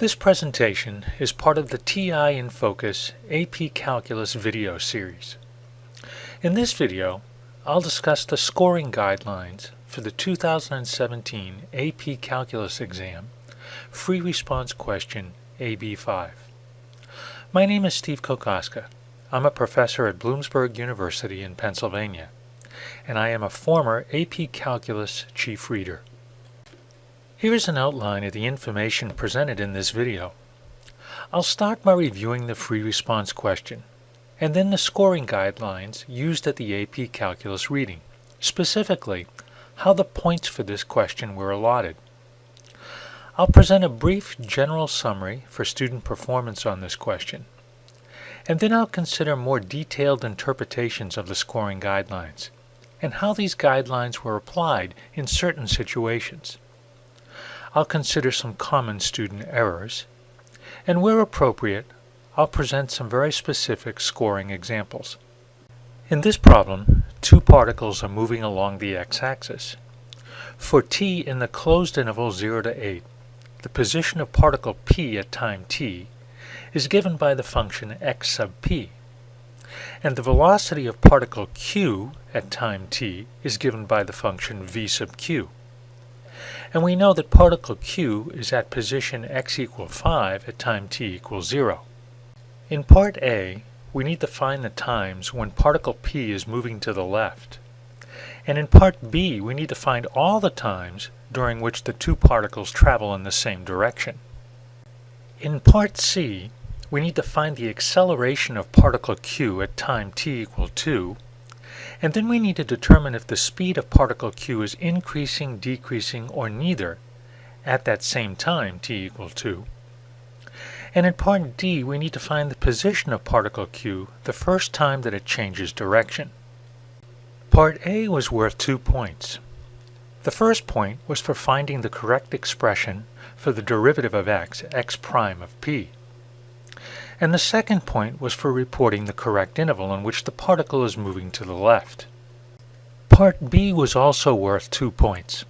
This presentation is part of the TI in Focus AP Calculus video series. In this video, I'll discuss the scoring guidelines for the 2017 AP Calculus exam, free response question AB5. My name is Steve Kokoska. I'm a professor at Bloomsburg University in Pennsylvania, and I am a former AP Calculus chief reader. Here is an outline of the information presented in this video. I'll start by reviewing the free response question, and then the scoring guidelines used at the AP Calculus reading, specifically how the points for this question were allotted. I'll present a brief general summary for student performance on this question, and then I'll consider more detailed interpretations of the scoring guidelines, and how these guidelines were applied in certain situations. I'll consider some common student errors, and where appropriate, I'll present some very specific scoring examples. In this problem, two particles are moving along the x-axis. For t in the closed interval 0 to 8, the position of particle p at time t is given by the function x sub p, and the velocity of particle q at time t is given by the function v sub q. And we know that particle q is at position x equals 5 at time t equals 0. In part A, we need to find the times when particle p is moving to the left. And in part B, we need to find all the times during which the two particles travel in the same direction. In part C, we need to find the acceleration of particle q at time t equals 2, and then we need to determine if the speed of particle q is increasing, decreasing, or neither at that same time t equals 2. And in part D, we need to find the position of particle q the first time that it changes direction. Part A was worth 2 points. The first point was for finding the correct expression for the derivative of x prime of p. And the second point was for reporting the correct interval in which the particle is moving to the left. Part B was also worth 2 points.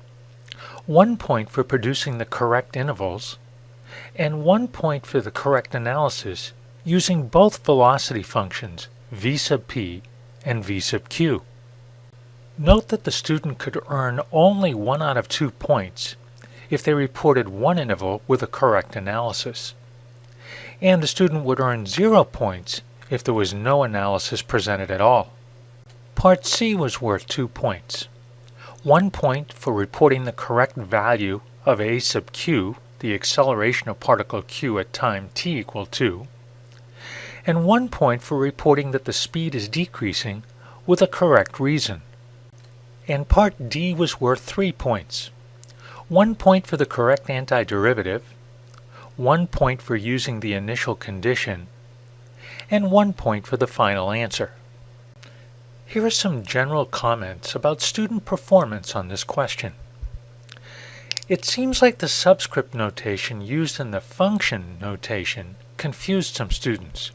1 point for producing the correct intervals, and 1 point for the correct analysis using both velocity functions v sub p and v sub q. Note that the student could earn only 1 out of 2 points if they reported one interval with a correct analysis, and the student would earn 0 points if there was no analysis presented at all. Part C was worth 2 points. 1 point for reporting the correct value of a sub q, the acceleration of particle q at time t equals 2, and 1 point for reporting that the speed is decreasing with a correct reason. And Part D was worth 3 points. 1 point for the correct antiderivative, 1 point for using the initial condition, and 1 point for the final answer. Here are some general comments about student performance on this question. It seems like the subscript notation used in the function notation confused some students.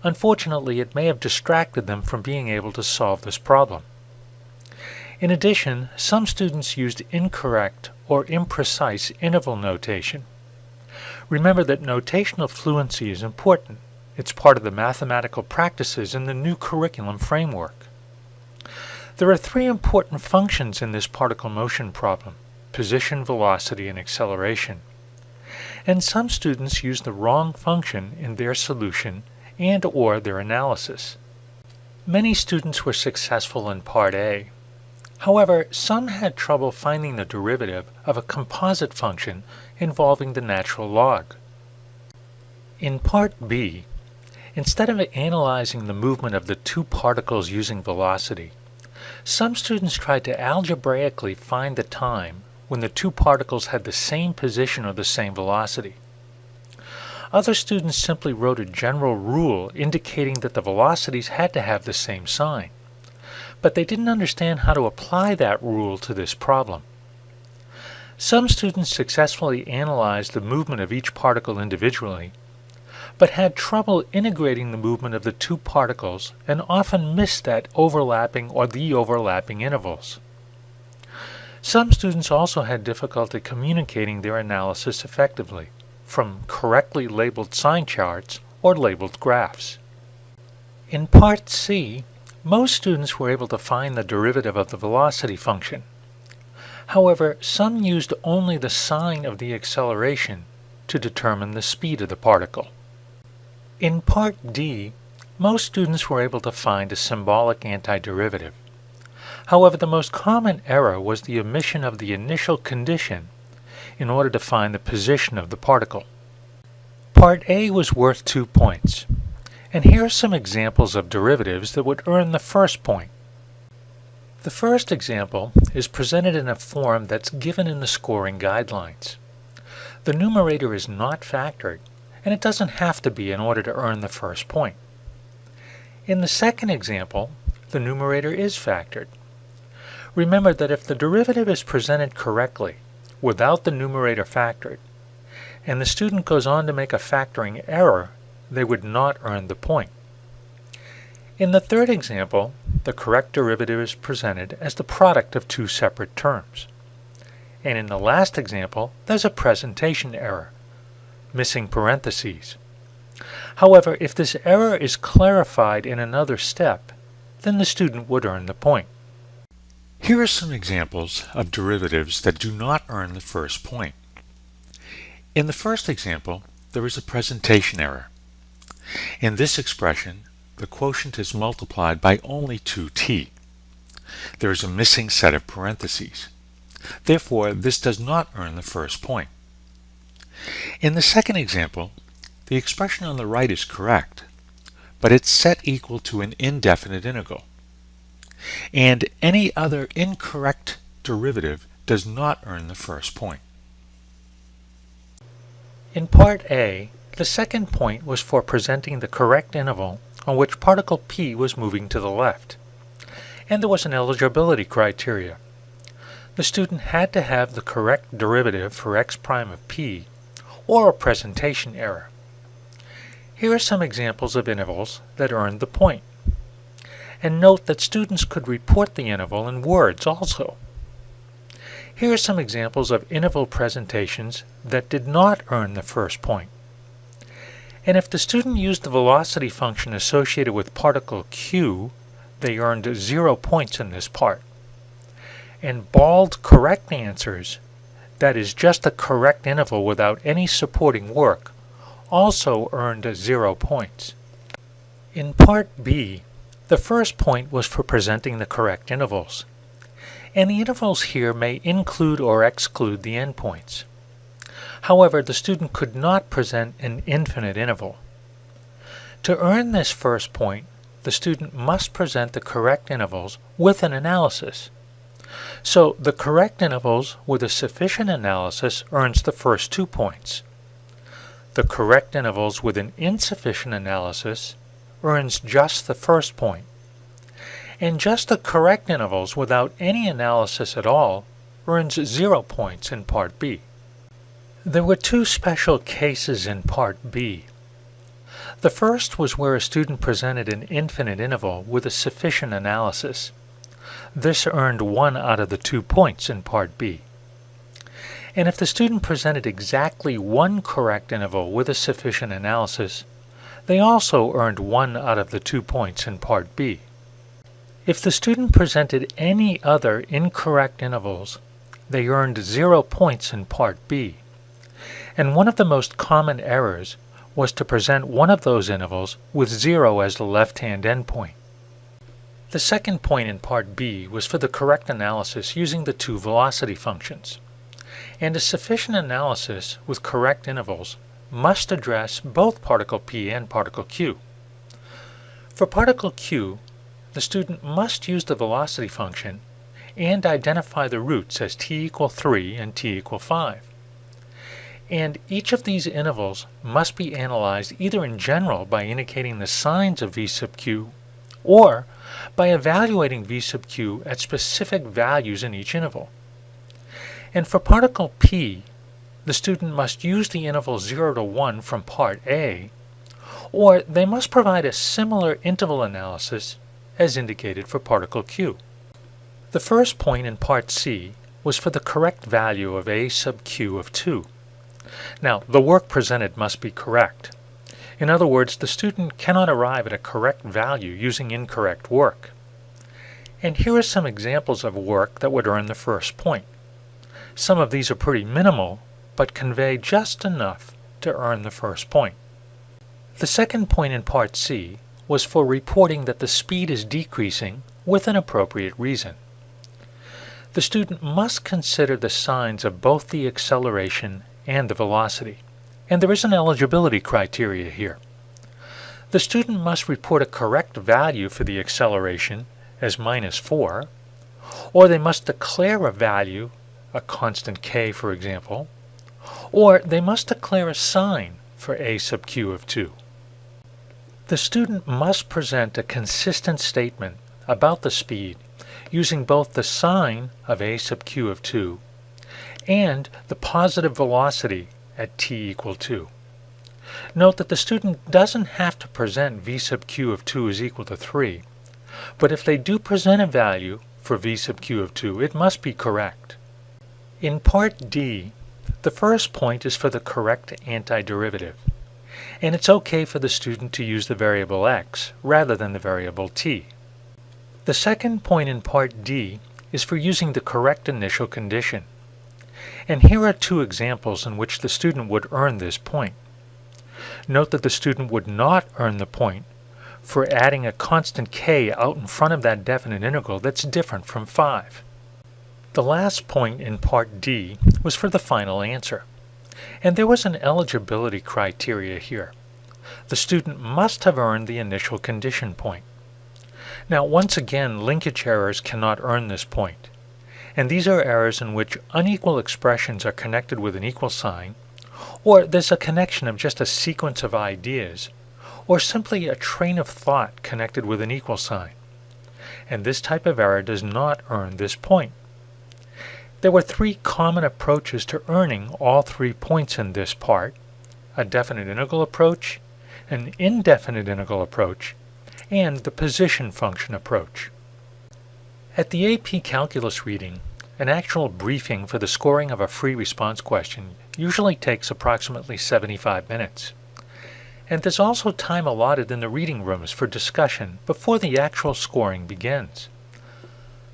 Unfortunately, it may have distracted them from being able to solve this problem. In addition, some students used incorrect or imprecise interval notation. Remember that notational fluency is important. It's part of the mathematical practices in the new curriculum framework. There are 3 important functions in this particle motion problem: position, velocity, and acceleration. And some students use the wrong function in their solution and/or their analysis. Many students were successful in Part A. However, some had trouble finding the derivative of a composite function involving the natural log. In Part B, instead of analyzing the movement of the two particles using velocity, some students tried to algebraically find the time when the two particles had the same position or the same velocity. Other students simply wrote a general rule indicating that the velocities had to have the same sign, but they didn't understand how to apply that rule to this problem. Some students successfully analyzed the movement of each particle individually, but had trouble integrating the movement of the two particles and often missed that overlapping or the overlapping intervals. Some students also had difficulty communicating their analysis effectively, from correctly labeled sign charts or labeled graphs. In Part C, most students were able to find the derivative of the velocity function. However, some used only the sign of the acceleration to determine the speed of the particle. In Part D, most students were able to find a symbolic antiderivative. However, the most common error was the omission of the initial condition in order to find the position of the particle. Part A was worth 2 points, and here are some examples of derivatives that would earn the first point. The first example is presented in a form that's given in the scoring guidelines. The numerator is not factored, and it doesn't have to be in order to earn the first point. In the second example, the numerator is factored. Remember that if the derivative is presented correctly, without the numerator factored, and the student goes on to make a factoring error, they would not earn the point. In the third example, the correct derivative is presented as the product of two separate terms. And in the last example, there's a presentation error, missing parentheses. However, if this error is clarified in another step, then the student would earn the point. Here are some examples of derivatives that do not earn the first point. In the first example, there is a presentation error. In this expression, the quotient is multiplied by only 2t. There is a missing set of parentheses. Therefore, this does not earn the first point. In the second example, the expression on the right is correct, but it's set equal to an indefinite integral. And any other incorrect derivative does not earn the first point. In Part A, the second point was for presenting the correct interval on which particle P was moving to the left, and there was an eligibility criteria. The student had to have the correct derivative for x prime of P, or a presentation error. Here are some examples of intervals that earned the point. And note that students could report the interval in words also. Here are some examples of interval presentations that did not earn the first point. And if the student used the velocity function associated with particle q, they earned 0 points in this part. And bald correct answers, that is just a correct interval without any supporting work, also earned 0 points. In Part B, the first point was for presenting the correct intervals. And the intervals here may include or exclude the endpoints. However, the student could not present an infinite interval. To earn this first point, the student must present the correct intervals with an analysis. So the correct intervals with a sufficient analysis earns the first 2 points. The correct intervals with an insufficient analysis earns just the first point. And just the correct intervals without any analysis at all earns 0 points in Part B. There were 2 special cases in Part B. The first was where a student presented an infinite interval with a sufficient analysis. This earned 1 out of the 2 points in Part B. And if the student presented exactly 1 correct interval with a sufficient analysis, they also earned 1 out of the 2 points in Part B. If the student presented any other incorrect intervals, they earned 0 points in Part B. And one of the most common errors was to present one of those intervals with 0 as the left-hand endpoint. The second point in Part B was for the correct analysis using the 2 velocity functions. And a sufficient analysis with correct intervals must address both particle P and particle Q. For particle Q, the student must use the velocity function and identify the roots as t equal 3 and t equal 5. And each of these intervals must be analyzed either in general by indicating the signs of v sub q, or by evaluating v sub q at specific values in each interval. And for particle P, the student must use the interval 0 to 1 from Part A, or they must provide a similar interval analysis as indicated for particle Q. The first point in Part C was for the correct value of a sub q of 2. Now, the work presented must be correct. In other words, the student cannot arrive at a correct value using incorrect work. And here are some examples of work that would earn the first point. Some of these are pretty minimal, but convey just enough to earn the first point. The second point in Part C was for reporting that the speed is decreasing with an appropriate reason. The student must consider the signs of both the acceleration and the velocity, and there is an eligibility criteria here. The student must report a correct value for the acceleration as -4, or they must declare a value, a constant k for example, or they must declare a sign for a sub q of 2. The student must present a consistent statement about the speed using both the sign of a sub q of 2 and the positive velocity at t equal 2. Note that the student doesn't have to present v sub q of 2 is equal to 3, but if they do present a value for v sub q of 2, it must be correct. In Part D, the first point is for the correct antiderivative, and it's okay for the student to use the variable x rather than the variable t. The second point in Part D is for using the correct initial condition, and here are two examples in which the student would earn this point. Note that the student would not earn the point for adding a constant k out in front of that definite integral that's different from 5. The last point in Part D was for the final answer, and there was an eligibility criteria here. The student must have earned the initial condition point. Now, once again, linkage errors cannot earn this point, and these are errors in which unequal expressions are connected with an equal sign, or there's a connection of just a sequence of ideas, or simply a train of thought connected with an equal sign. And this type of error does not earn this point. There were three common approaches to earning all 3 points in this part: a definite integral approach, an indefinite integral approach, and the position function approach. At the AP Calculus reading, an actual briefing for the scoring of a free response question usually takes approximately 75 minutes. And there's also time allotted in the reading rooms for discussion before the actual scoring begins.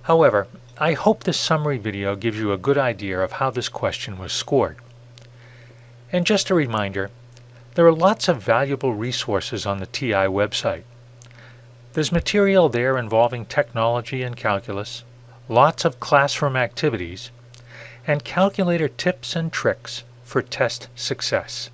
However, I hope this summary video gives you a good idea of how this question was scored. And just a reminder, there are lots of valuable resources on the TI website. There's material there involving technology and calculus, lots of classroom activities, and calculator tips and tricks for test success.